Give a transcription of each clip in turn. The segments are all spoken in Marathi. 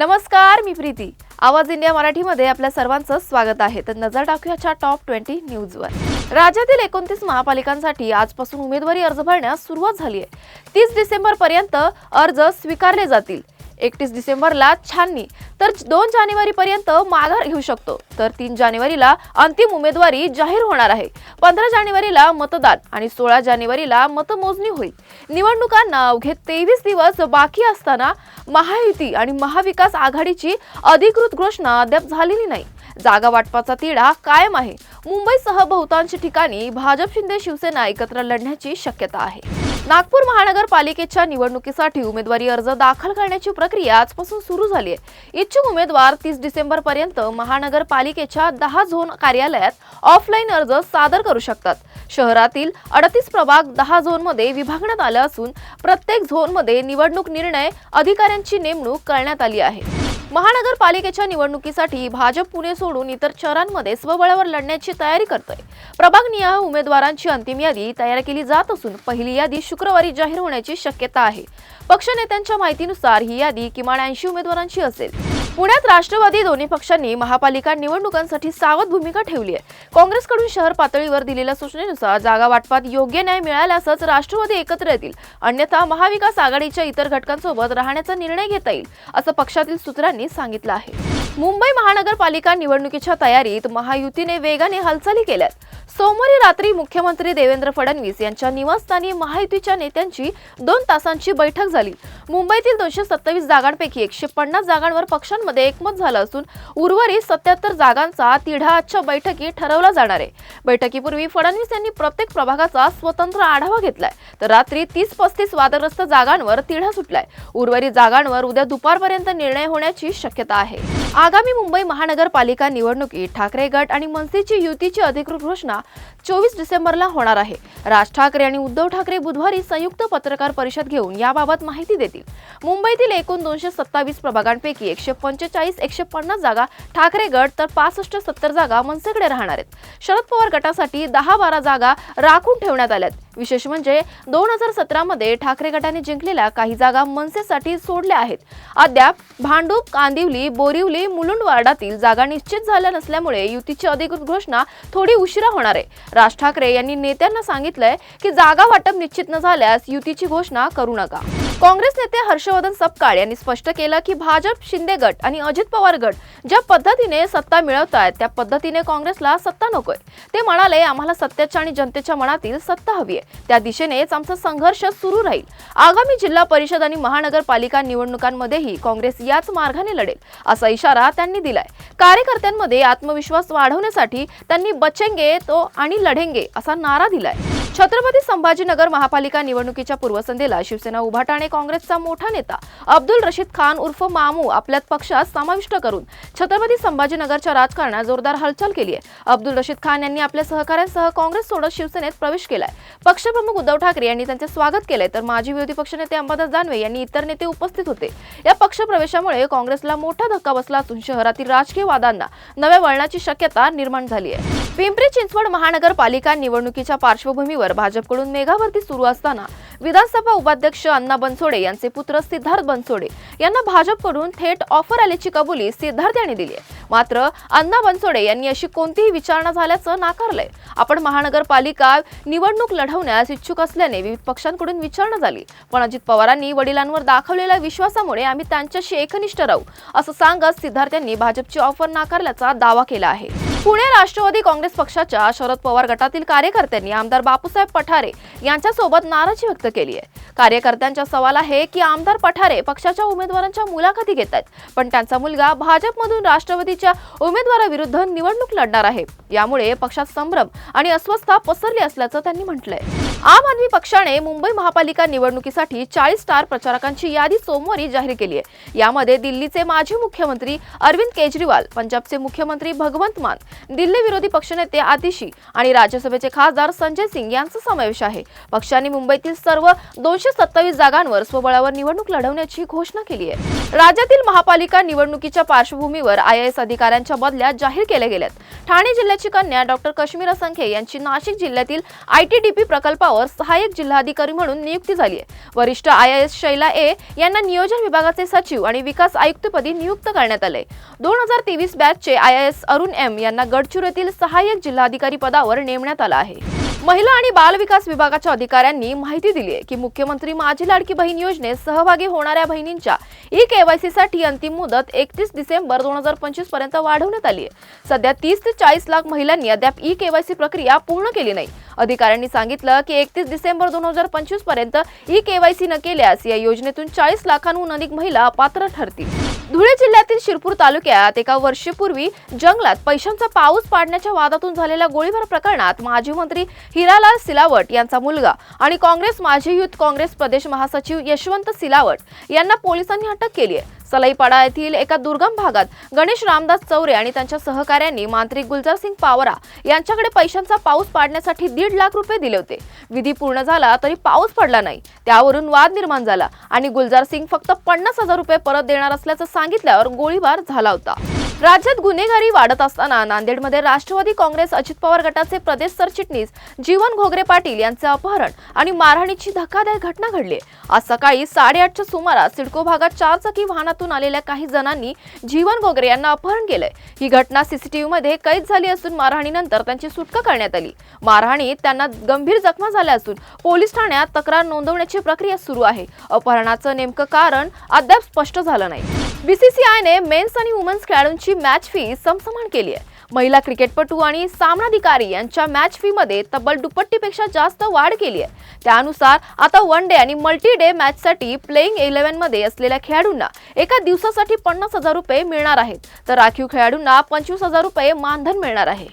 नमस्कार, मी प्रीती. आवाज इंडिया मराठीमध्ये आपल्या सर्वांचं स्वागत आहे. तर नजर टाकूयाच्या टॉप 20 न्यूजवर. राज्यातील 29 महापालिकांसाठी आजपासून उमेदवारी अर्ज भरण्यास सुरुवात झाली आहे. 30 डिसेंबर पर्यंत अर्ज स्वीकारले जातील. 31 डिसेंबरला छाननी तर 2 जानेवारी पर्यंत माघार घेऊ शकतो. तर 3 जानेवारीला अंतिम उमेदवारी जाहीर होणार आहे. 15 जानेवारीला मतदान आणि 16 जानेवारीला मतमोजणी होईल. निवडणुकांना अवघे 23 दिवस बाकी असताना महायुती आणि महाविकास आघाडीची अधिकृत घोषणा अद्याप झालेली नाही. जागा वाटपाचा तिढा कायम आहे. मुंबईसह बहुतांश ठिकाणी भाजप शिंदे शिवसेना एकत्र लढण्याची शक्यता आहे. नागपूर महानगरपालिकेच्या निवडणुकीसाठी उमेदवारी अर्ज दाखल करण्याची प्रक्रिया आजपासून सुरू झाली आहे. इच्छुक उमेदवार 30 डिसेंबर पर्यंत महानगरपालिकेच्या 10 झोन कार्यालयात ऑफलाईन अर्ज सादर करू शकतात. शहरातील 38 प्रभाग 10 झोनमध्ये विभागण्यात आले असून प्रत्येक झोनमध्ये निवडणूक निर्णय अधिकाऱ्यांची नेमणूक करण्यात आली आहे. महानगरपालिकेच्या निवडणुकीसाठी भाजप पुणे सोडून इतर शहरांमध्ये स्वबळावर लढण्याची तयारी करतोय. प्रभागनिहाय उमेदवारांची अंतिम यादी तयार केली जात असून पहिली यादी शुक्रवारी जाहीर होण्याची शक्यता आहे. पक्षनेत्यांच्या माहितीनुसार ही यादी किमान 80 उमेदवारांची असेल. पुण्यात राष्ट्रवादी दोन्ही पक्षांनी महापालिका निवडणुकांसाठी सावध भूमिका ठेवली आहे. काँग्रेसकडून शहर पातळीवर दिलेल्या सूचनेनुसार जागा वाटपात योग्य न्याय मिळाल्यासच राष्ट्रवादी एकत्र येतील, अन्यथा महाविकास आघाडीच्या इतर घटकांसोबत राहण्याचा निर्णय घेता येईल, असं पक्षातील सूत्रांनी सांगितलं आहे. मुंबई महानगरपालिका निवडणुकीच्या तयारीत महायुतीने वेगाने हालचाली केल्यात. सोमवारी रात्री मुख्यमंत्री देवेंद्र फडणवीस यांच्या निवासस्थानी महायुतीच्या नेत्यांची 2 तासांची बैठक झाली. मुंबईतील 227 जागांपैकी 150 जागांवर पक्षांमध्ये एकमत झालं असून उर्वरित 77 जागांचा तिढा आजच्या बैठकीत ठरवला जाणार आहे. बैठकीपूर्वी फडणवीस यांनी प्रत्येक प्रभागाचा स्वतंत्र आढावा घेतलाय. तर रात्री 30-35 वादग्रस्त जागांवर तिढा सुटलाय. उर्वरित जागांवर उद्या दुपारपर्यंत निर्णय होण्याची शक्यता आहे. आगामी मुंबई महानगरपालिका निवडणुकीत ठाकरे गट आणि मनसेची युतीची अधिकृत घोषणा 24 डिसेंबरला होणार आहे. राज ठाकरे आणि उद्धव ठाकरे बुधवारी संयुक्त पत्रकार परिषद घेऊन याबाबत माहिती देतील. मुंबईतील एकूण 227 प्रभागांपैकी 145-150 जागा ठाकरे गट तर 65-70 जागा मनसेकडे राहणार आहेत. शरद पवार गटासाठी 10-12 जागा राखून ठेवण्यात आल्यात. विशेष म्हणजे 2017 मध्ये ठाकरे गटाने जिंकलेल्या काही जागा मनसेसाठी सोडल्या आहेत. अद्याप भांडूप, कांदिवली, बोरिवली, मुलुंड वार्डातील जागा निश्चित झाल्या नसल्यामुळे युतीची अधिकृत घोषणा थोडी उशिरा होणार आहे. राज ठाकरे यांनी नेत्यांना सांगितलंय की जागा वाटप निश्चित न झाल्यास युतीची घोषणा करू नका. काँग्रेस नेते हर्षवर्धन सपकाळ यांनी स्पष्ट केलं की भाजप, शिंदे गट आणि अजित पवार गट ज्या पद्धतीने सत्ता मिळवतायत त्या पद्धतीने काँग्रेसला सत्ता नकोय. ते म्हणाले, आम्हाला सत्याच्या आणि जनतेच्या मनातील सत्ता हवी आहे. त्या दिशेनेच आमचा संघर्ष सुरू राहील. आगामी जिल्हा परिषद आणि महानगरपालिका निवडणुकांमध्येही काँग्रेस याच मार्गाने लढेल, असा इशारा त्यांनी दिलाय. कार्यकर्त्यांमध्ये आत्मविश्वास वाढवण्यासाठी त्यांनी बचेंगे तो आणि लढेंगे असा नारा दिलाय. छत्रपती संभाजीनगर महापालिका निवडणुकीच्या पूर्वसंध्येला शिवसेना उभाटाने काँग्रेसचा मोठा नेता अब्दुल रशीद खान उर्फ मामू आपल्यात पक्षात समाविष्ट करून छत्रपती संभाजीनगरच्या राजकारणात जोरदार हालचाल केली आहे. अब्दुल रशीद खान यांनी आपल्या सहकाऱ्यांसह काँग्रेस सोडत शिवसेनेत प्रवेश केलाय. पक्षप्रमुख उद्धव ठाकरे यांनी त्यांचे स्वागत केले, तर माजी विरोधी पक्षनेते अंबादास दानवे यांनी इतर नेते उपस्थित होते. या पक्षप्रवेशामुळे काँग्रेसला मोठा धक्का बसला असून शहरातील राजकीय वादांना नव्या वळणाची शक्यता निर्माण झाली आहे. पिंपरी चिंचवड महानगरपालिका निवडणुकीच्या पार्श्वभूमीवर भाजपकडून मेघाभरती सुरू असताना विधानसभा उपाध्यक्ष अण्णा बनसोडे यांचे पुत्र सिद्धार्थ बनसोडे यांना भाजपकडून थेट ऑफर आल्याची कबुली सिद्धार्थ यांनी दिली आहे. मात्र अण्णा बनसोडे यांनी अशी कोणतीही विचारणा झाल्याचं नाकारलंय. आपण महानगरपालिका निवडणूक लढवण्यास इच्छुक असल्याने विविध पक्षांकडून विचारणा झाली, पण अजित पवारांनी वडिलांवर दाखवलेल्या विश्वासामुळे आम्ही त्यांच्याशी एकनिष्ठ राहू, असं सांगत सिद्धार्थ यांनी भाजपची ऑफर नाकारल्याचा दावा केला आहे. पुणे राष्ट्रवादी काँग्रेस पक्षाच्या शरद पवार गटातील कार्यकर्त्यांनी आमदार बापूसाहेब पठारे यांच्यासोबत नाराजी व्यक्त केली आहे. कार्यकर्त्यांचा सवाल आहे की आमदार पठारे पक्षाच्या उमेदवारांच्या मुलाखती घेत आहेत, पण त्यांचा मुलगा भाजपमधून राष्ट्रवादीच्या उमेदवाराविरुद्ध निवडणूक लढणार आहे. यामुळे पक्षात संभ्रम आणि अस्वस्थता पसरली असल्याचं त्यांनी म्हटलंय. आम आदमी पक्षाने मुंबई महापालिका निवडणुकीसाठी 40 स्टार प्रचारकांची यादी सोमवारी जाहीर केली आहे. यामध्ये दिल्लीचे माजी मुख्यमंत्री अरविंद केजरीवाल, पंजाबचे मुख्यमंत्री भगवंत मान, दिल्ली विरोधी पक्षनेते आतिशी आणि राज्यसभेचे खासदार संजय सिंग यांचा समावेश आहे. पक्षाने मुंबईतील सर्व 227 जागांवर स्वबळावर निवडणूक लढवण्याची घोषणा केली आहे. राज्यातील महापालिका निवडणुकीच्या पार्श्वभूमीवर IAS अधिकाऱ्यांच्या बदल्या जाहीर केल्या गेल्यात. ठाणे जिल्ह्याची कन्या डॉक्टर कश्मीर असंख्ये यांची नाशिक जिल्ह्यातील ITDP प्रकल्पावर पदावर सहाय्यक जिल्हाधिकारी म्हणून नियुक्ती झाली आहे। वरिष्ठ IAS शैला ए यांना नियोजन विभागाचे सचिव आणि विकास आयुक्तपदी नियुक्त करण्यात आले। 2023 बॅचचे IAS अरुण M यांना गडचिरोलीतील सहाय्यक जिल्हाधिकारी पदावर नेमण्यात आलं आहे। महिला आणि बाल विकास विभागाच्या अधिकाऱ्यांनी माहिती दिली आहे की मुख्यमंत्री माझी लाडकी बहीण योजनेत सहभागी होणाऱ्या बहिणींच्या ई-KYC साठी अंतिम मुदत 31 डिसेंबर 2025 पर्यंत वाढवण्यात आली आहे। सध्या 30 ते 40 लाख महिलांनी अद्याप ई-KYC प्रक्रिया पूर्ण केली नाही। अधिकाऱ्यांनी सांगितलं की 31 डिसेंबर 2025 पर्यंत ई-KYC न केल्यास या योजनेतून 40 लाखांहून अधिक महिला पात्र ठरतील। धुळे जिल्ह्यातील शिरपूर तालुक्यात एका वर्षापूर्वी जंगलात पैशांचा पाऊस पाडण्याच्या वादातून झालेल्या गोळीबार प्रकरणात माजी मंत्री हिरालाल सिलावट यांचा मुलगा आणि काँग्रेस माजी युथ काँग्रेस प्रदेश महासचिव यशवंत सिलावट यांना पोलिसांनी अटक केली आहे। सलाईपाडा येथील एका दुर्गम भागात गणेश रामदास चौरे आणि त्यांच्या सहकाऱ्यांनी मांत्रिक गुलजार सिंग पावरा यांच्याकडे पैशांचा पाऊस पाडण्यासाठी 1.5 लाख रुपये दिले होते। विधी पूर्ण झाला तरी पाऊस पडला नाही, त्यावरून वाद निर्माण झाला आणि गुलजार सिंग फक्त 50,000 रुपये परत देणार असल्याचं सांगितल्यावर गोळीबार झाला होता। राज्यात गुन्हेगारी वाढत असताना नांदेडमध्ये राष्ट्रवादी काँग्रेस अजित पवार गटाचे प्रदेश सरचिटणीस जीवन घोगरे पाटील यांचे अपहरण आणि मारहाणीची धक्कादायक घटना घडली। आज सकाळी 8:30च्या सुमारास सिडको भागात 4 चाकी वाहनातून आलेल्या काही जणांनी जीवन घोगरे यांना अपहरण केलंय। ही घटना CCTV मध्ये कैद झाली असून मारहाणीनंतर त्यांची सुटका करण्यात आली। मारहाणीत त्यांना गंभीर जखमा झाल्या असून पोलीस ठाण्यात तक्रार नोंदवण्याची प्रक्रिया सुरू आहे। अपहरणाचं नेमकं कारण अद्याप स्पष्ट झालं नाही। BCCIने मेन्स आणि वुमेन्स खेळाडूंची मॅच फी समसमान केली आहे। महिला क्रिकेटपटू आणि सामनाधिकारी यांच्या मॅच फी मध्ये तब्बल दुप्पटीपेक्षा जास्त वाढ केली आहे। त्यानुसार आता वन डे आणि मल्टी डे मॅचसाठी प्लेइंग 11 मध्ये असलेल्या खेळाडूंना एका दिवसासाठी 50,000 रुपये मिळणार आहेत, तर राखीव खेळाडूंना 25,000 रुपये मानधन मिळणार आहे।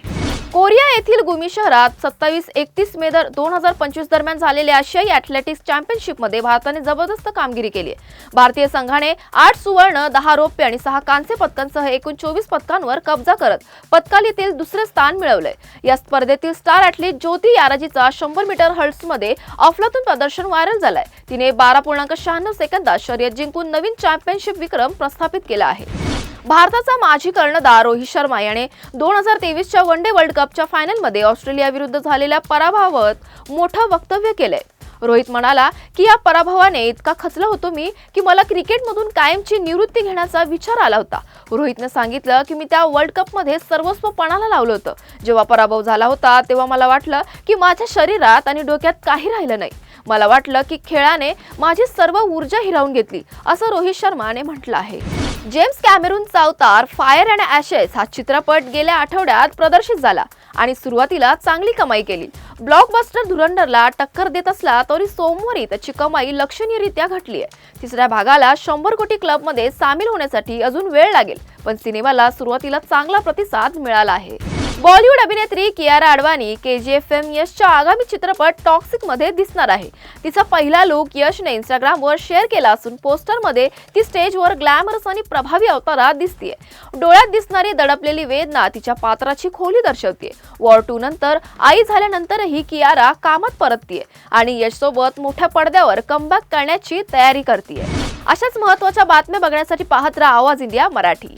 कोरिया येथील गुमी शहरात 27-31 मे 2025 दरम्यान झालेल्या आशियाई ॲथलेटिक्स चॅम्पियनशिपमध्ये भारताने जबरदस्त कामगिरी केली आहे। भारतीय संघाने 8 सुवर्ण, 10 रौप्य आणि 6 कांस्य पदकांसह एकूण 24 पदकांवर कब्जा करत पदकालीतील दुसरे स्थान मिळवले। या स्पर्धेतील स्टार ॲथलीट ज्योती याराजीचा 100 मीटर हर्ट्समध्ये अफलातून प्रदर्शन व्हायरल झालाय। तिने 12.96 सेकंदात शर्यत जिंकून नवीन चॅम्पियनशिप विक्रम प्रस्थापित केला आहे। भारताचा माजी कर्णधार रोहित शर्मा याने 2023च्या वन डे वर्ल्ड कपच्या फायनलमध्ये ऑस्ट्रेलिया विरुद्ध झालेल्या पराभवावर मोठं वक्तव्य केलंय। रोहित म्हणाला की या पराभवाने इतका खचला होतो मी की मला क्रिकेटमधून कायमची निवृत्ती घेण्याचा विचार आला होता। रोहितने सांगितलं की मी त्या वर्ल्ड कपमध्ये सर्वस्व पणाला लावलं होतं। जेव्हा पराभव झाला होता तेव्हा मला वाटलं की माझ्या शरीरात आणि डोक्यात काही राहिलं नाही। मला वाटलं की खेळाने माझी सर्व ऊर्जा हिरावून घेतली, असं रोहित शर्माने म्हटलं आहे। जेम्स कॅमेरूनचा अवतार फायर अँड ॲशेस हा चित्रपट गेल्या आठवड्यात प्रदर्शित झाला आणि सुरुवातीला चांगली कमाई केली। ब्लॉकबस्टर धुरंधरला टक्कर देत असला तरी सोमवारी त्याची कमाई लक्षणीयरित्या घटली आहे। तिसऱ्या भागाला 100 कोटी क्लबमध्ये सामील होण्यासाठी अजून वेळ लागेल, पण सिनेमाला सुरुवातीला चांगला प्रतिसाद मिळाला आहे। बॉलिवूड अभिनेत्री कियारा अडवाणी KGF फिल्म यशच्या आगामी चित्रपट टॉक्सिक मध्ये दिसणार आहे। तिचा पहिला लुक यशने इंस्टाग्रामवर शेअर केला असून पोस्टरमध्ये ती स्टेजवर ग्लॅमरस आणि प्रभावी अवतारात दिसतेय। डोळ्यात दिसणारी दडपलेली वेदना तिच्या पात्राची खोली दर्शवते। वॉर 2 नंतर आई झाल्यानंतरही कियारा कामात परततीये आणि यशसोबत मोठ्या पडद्यावर कमबॅक करण्याची तयारी करतेय। अशाच महत्त्वाच्या बातम्या बघण्यासाठी पाहत राहा आवाज इंडिया मराठी।